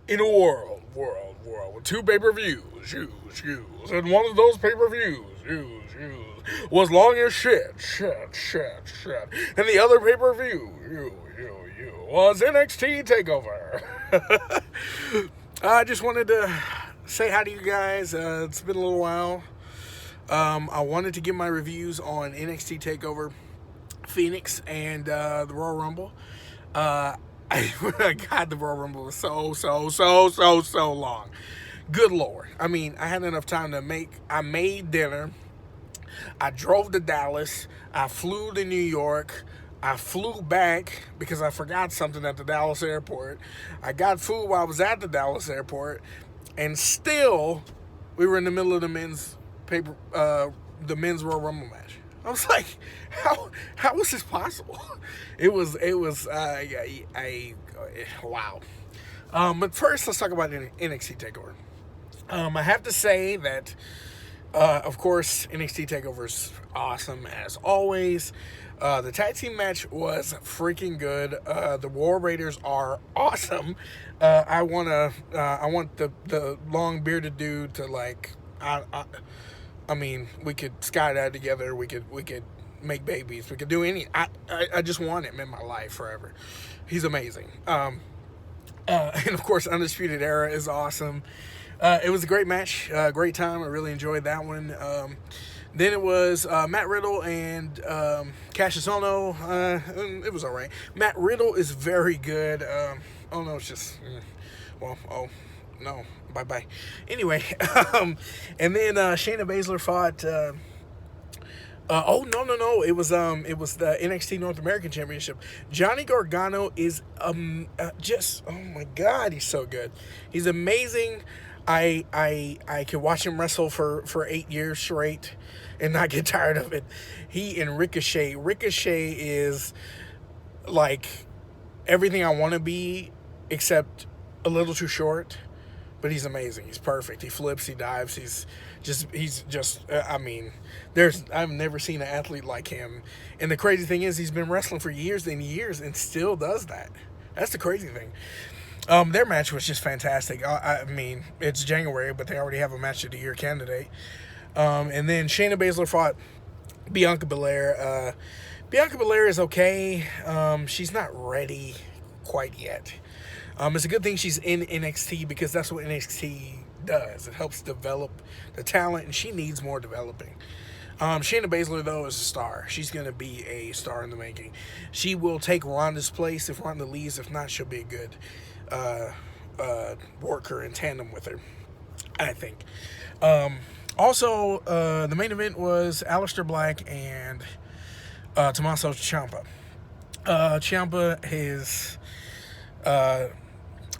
In a world with two pay-per-views, and one of those pay-per-views, was long as shit, and the other pay-per-view, was NXT Takeover. I just wanted to say hi to you guys. It's been a little while. I wanted to give my reviews on NXT Takeover, Phoenix, and the Royal Rumble. God, the Royal Rumble was so long. Good Lord. I mean, I had enough time to I made dinner. I drove to Dallas. I flew to New York. I flew back because I forgot something at the Dallas airport. I got food while I was at the Dallas airport. And still, we were in the middle of the men's Royal Rumble match. I was like, how was this possible? It was wow. But first, let's talk about NXT Takeover. I have to say that, of course, NXT Takeover is awesome as always. The tag team match was freaking good. The War Raiders are awesome. I want the long bearded dude to I mean, we could skydive together. We could make babies. We could do any. I just want him in my life forever. He's amazing. And of course, Undisputed Era is awesome. It was a great match, great time. I really enjoyed that one. Then it was Matt Riddle and Cassius Ohno. It was all right. Matt Riddle is very good. Ohno is just, no, bye. Anyway, and then Shayna Baszler fought. No! It was the NXT North American Championship. Johnny Gargano is just, oh my God, he's so good. He's amazing. I could watch him wrestle for 8 years straight and not get tired of it. He and Ricochet. Ricochet is like everything I want to be, except a little too short. But he's amazing. He's perfect. He flips. He dives. He's just. I mean, I've never seen an athlete like him. And the crazy thing is, he's been wrestling for years and years and still does that. That's the crazy thing. Their match was just fantastic. I mean, it's January, but they already have a match of the year candidate. And then Shayna Baszler fought Bianca Belair. Bianca Belair is okay. She's not ready quite yet. It's a good thing she's in NXT because that's what NXT does. It helps develop the talent, and she needs more developing. Shayna Baszler, though, is a star. She's going to be a star in the making. She will take Ronda's place if Ronda leaves. If not, she'll be a good worker in tandem with her, I think. Also, the main event was Aleister Black and Tommaso Ciampa. Ciampa is a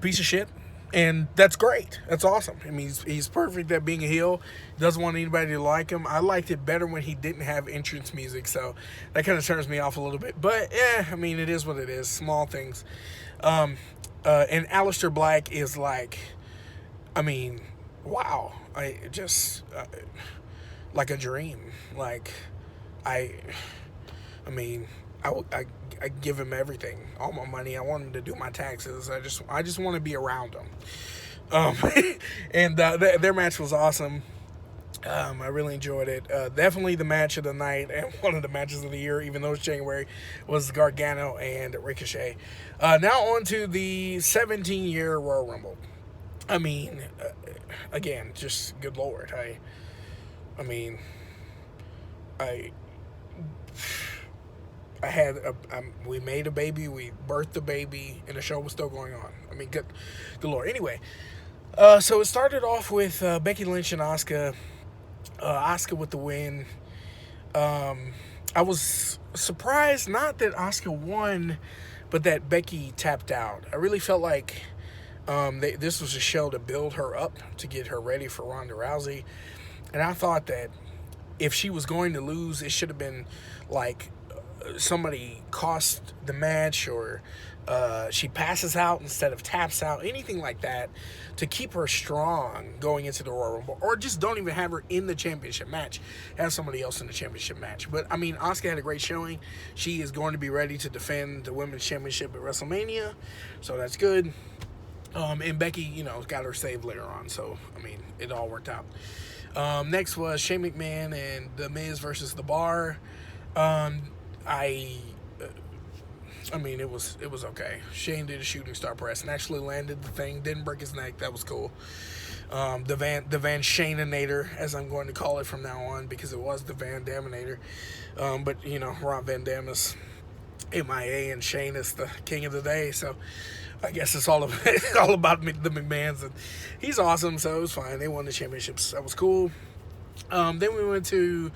piece of shit, and that's great. That's awesome. I mean, he's perfect at being a heel. Doesn't want anybody to like him. I liked it better when he didn't have entrance music, so that kind of turns me off a little bit. But I mean, it is what it is. Small things. And Aleister Black is like, I mean, wow. I just like a dream. Like I mean, I give him everything, all my money. I want him to do my taxes. I just want to be around him. And their match was awesome. I really enjoyed it. Definitely the match of the night and one of the matches of the year, even though it's January, was Gargano and Ricochet. Now on to the 17-year Royal Rumble. I mean, again, just good Lord. We made a baby, we birthed a baby, and the show was still going on. I mean, good Lord. Anyway, so it started off with Becky Lynch and Asuka. Asuka with the win. I was surprised, not that Asuka won, but that Becky tapped out. I really felt like this was a show to build her up, to get her ready for Ronda Rousey. And I thought that if she was going to lose, it should have been like somebody cost the match, or she passes out instead of taps out, anything like that, to keep her strong going into the Royal Rumble. Or just don't even have her in the championship match. Have somebody else in the championship match. But, I mean, Asuka had a great showing. She is going to be ready to defend the Women's Championship at WrestleMania, so that's good. And Becky, got her saved later on. So, I mean, it all worked out. Next was Shane McMahon and The Miz versus The Bar. Um, I, I mean, it was okay. Shane did a shooting star press and actually landed the thing. Didn't break his neck. That was cool. The Van Shaneinator, as I'm going to call it from now on, because it was the Van Daminator. But Rob Van Dam is MIA and Shane is the king of the day. So I guess it's all about, all about the McMahons, and he's awesome. So it was fine. They won the championships. That was cool. Then we went to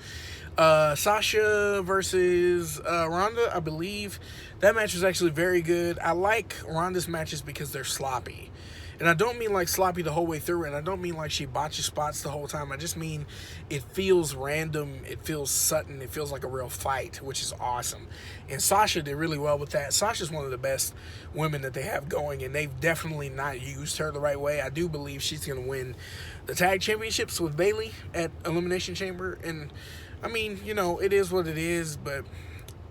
Sasha versus Ronda, I believe. That match was actually very good. I like Ronda's matches because they're sloppy. And I don't mean like sloppy the whole way through, and I don't mean like she botches spots the whole time. I just mean it feels random, it feels sudden, it feels like a real fight, which is awesome. And Sasha did really well with that. Sasha's one of the best women that they have going, and they've definitely not used her the right way. I do believe she's going to win the tag championships with Bayley at Elimination Chamber. And, I mean, it is what it is, but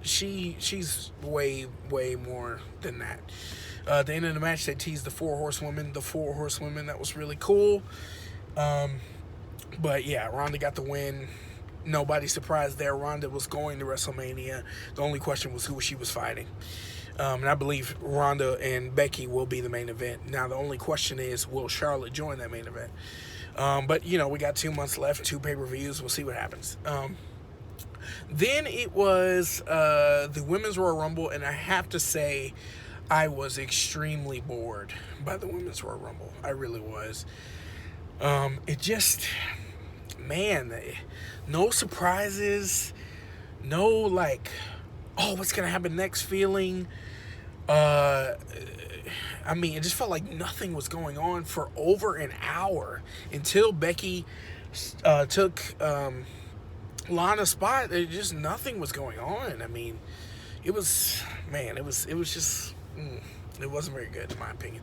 she's way, way more than that. At the end of the match, they teased the Four Horsewomen. That was really cool. But yeah, Ronda got the win. Nobody's surprised there. Ronda was going to WrestleMania. The only question was who she was fighting. And I believe Ronda and Becky will be the main event. Now, the only question is, will Charlotte join that main event? But, we got 2 months left, 2 pay-per-views. We'll see what happens. Then it was the Women's Royal Rumble, and I have to say, I was extremely bored by the Women's Royal Rumble. I really was. It just, man, no surprises, no what's going to happen next feeling. I mean, it just felt like nothing was going on for over an hour until Becky took Lana's spot. Just nothing was going on. I mean, it was just... it wasn't very good in my opinion,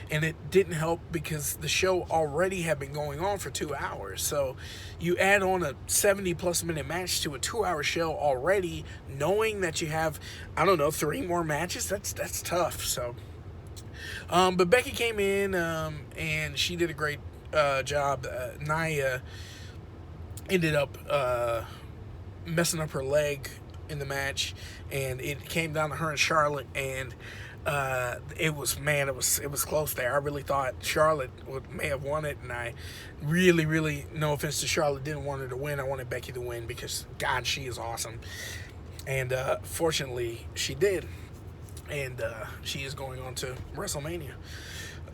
and it didn't help because the show already had been going on for 2 hours. So you add on a 70+ minute match to a 2-hour show already, knowing that you have 3 more matches. That's tough. So but Becky came in and she did a great job. Nia ended up messing up her leg in the match, and it came down to her and Charlotte, and it was close there. I really thought Charlotte may have won it, and I really, no offense to Charlotte, didn't want her to win. I wanted Becky to win because, God, she is awesome. And fortunately, she did. And she is going on to WrestleMania.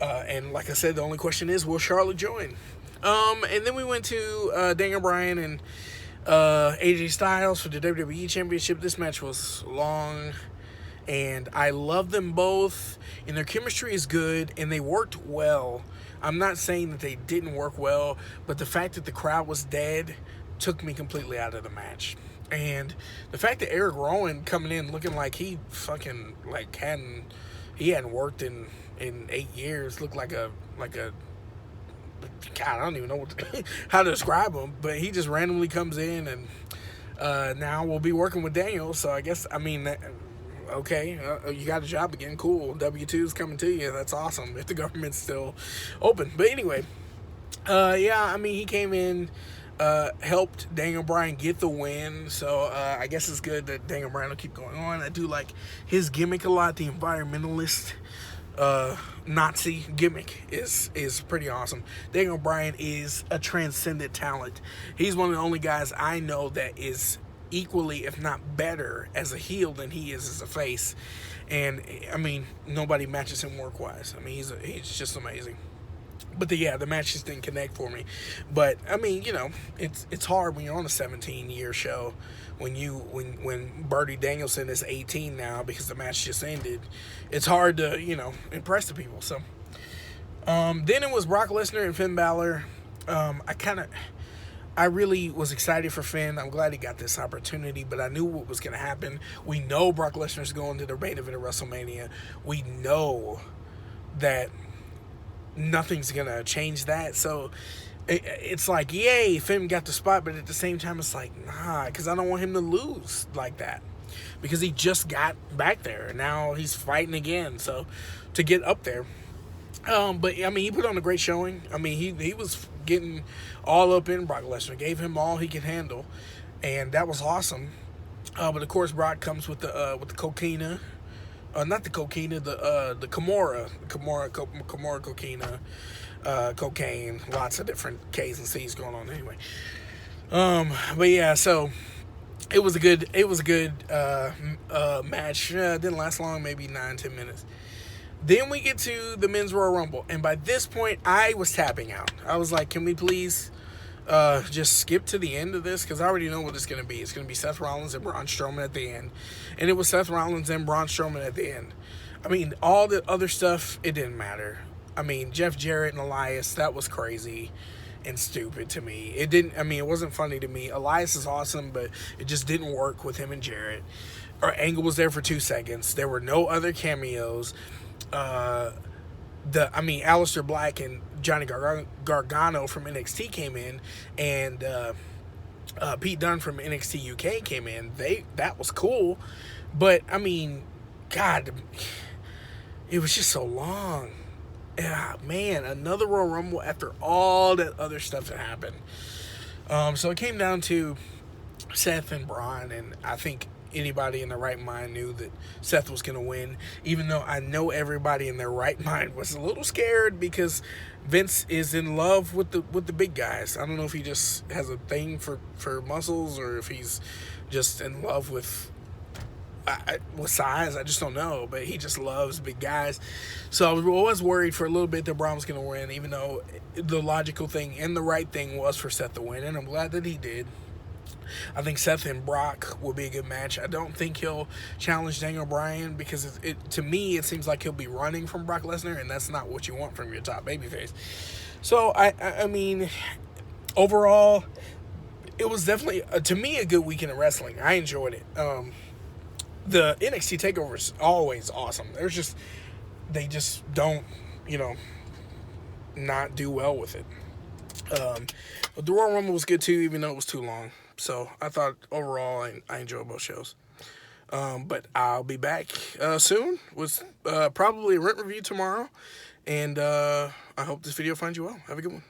And like I said, the only question is, will Charlotte join? And then we went to Daniel Bryan and AJ Styles for the WWE Championship. This match was long, and I love them both, and their chemistry is good, and they worked well. I'm not saying that they didn't work well, but the fact that the crowd was dead took me completely out of the match. And the fact that Eric Rowan coming in looking like he fucking hadn't worked in 8 years, looked like a God, I don't even know how to describe him, but he just randomly comes in, and now we'll be working with Daniel. So I guess, okay, you got a job again, cool. W-2's coming to you. That's awesome if the government's still open. But anyway, he came in, helped Daniel Bryan get the win. So I guess it's good that Daniel Bryan will keep going on. I do like his gimmick a lot, the environmentalist Nazi gimmick is pretty awesome. Daniel Bryan is a transcendent talent. He's one of the only guys I know that is equally, if not better, as a heel than he is as a face. And nobody matches him work-wise. He's just amazing. But the match just didn't connect for me. But it's hard when you're on a 17-year show. When Bertie Danielson is 18 now because the match just ended, it's hard to impress the people. So then it was Brock Lesnar and Finn Balor. I really was excited for Finn. I'm glad he got this opportunity, but I knew what was going to happen. We know Brock Lesnar's going to the main event of WrestleMania. We know that nothing's going to change that. So it's like, yay, Finn got the spot, but at the same time, it's like, nah, because I don't want him to lose like that. Because he just got back there, and now he's fighting again. So to get up there, But I mean, he put on a great showing. I mean, he was getting all up in Brock Lesnar, gave him all he could handle, and that was awesome. But of course, Brock comes with the coquina, not the coquina, the Kimura coquina, cocaine, lots of different K's and C's going on anyway. But yeah, so it was a good match. Didn't last long, maybe 9-10 minutes. Then we get to the Men's Royal Rumble, and by this point, I was tapping out. I was like, can we please just skip to the end of this? Because I already know what it's going to be. It's going to be Seth Rollins and Braun Strowman at the end. And it was Seth Rollins and Braun Strowman at the end. I mean, all the other stuff, it didn't matter. I mean, Jeff Jarrett and Elias, that was crazy and stupid to me. It wasn't funny to me. Elias is awesome, but it just didn't work with him and Jarrett. Our Angle was there for 2 seconds. There were no other cameos. Aleister Black and Johnny Gargano from NXT came in, and Pete Dunne from NXT UK came in. That was cool, but I mean, God, it was just so long. Yeah, man, another Royal Rumble after all that other stuff that happened. So it came down to Seth and Bryan, and I think anybody in their right mind knew that Seth was going to win, even though I know everybody in their right mind was a little scared because Vince is in love with the big guys. I don't know if he just has a thing for muscles or if he's just in love with size. I just don't know, but he just loves big guys. So I was always worried for a little bit that Braun was going to win, even though the logical thing and the right thing was for Seth to win, and I'm glad that he did. I think Seth and Brock will be a good match. I don't think he'll challenge Daniel Bryan because to me, it seems like he'll be running from Brock Lesnar, and that's not what you want from your top babyface. So, I mean, overall, it was definitely, to me, a good weekend of wrestling. I enjoyed it. The NXT Takeover is always awesome. They just don't, not do well with it. But the Royal Rumble was good too, even though it was too long. So I thought overall I enjoyed both shows. But I'll be back soon with probably a rent review tomorrow. And I hope this video finds you well. Have a good one.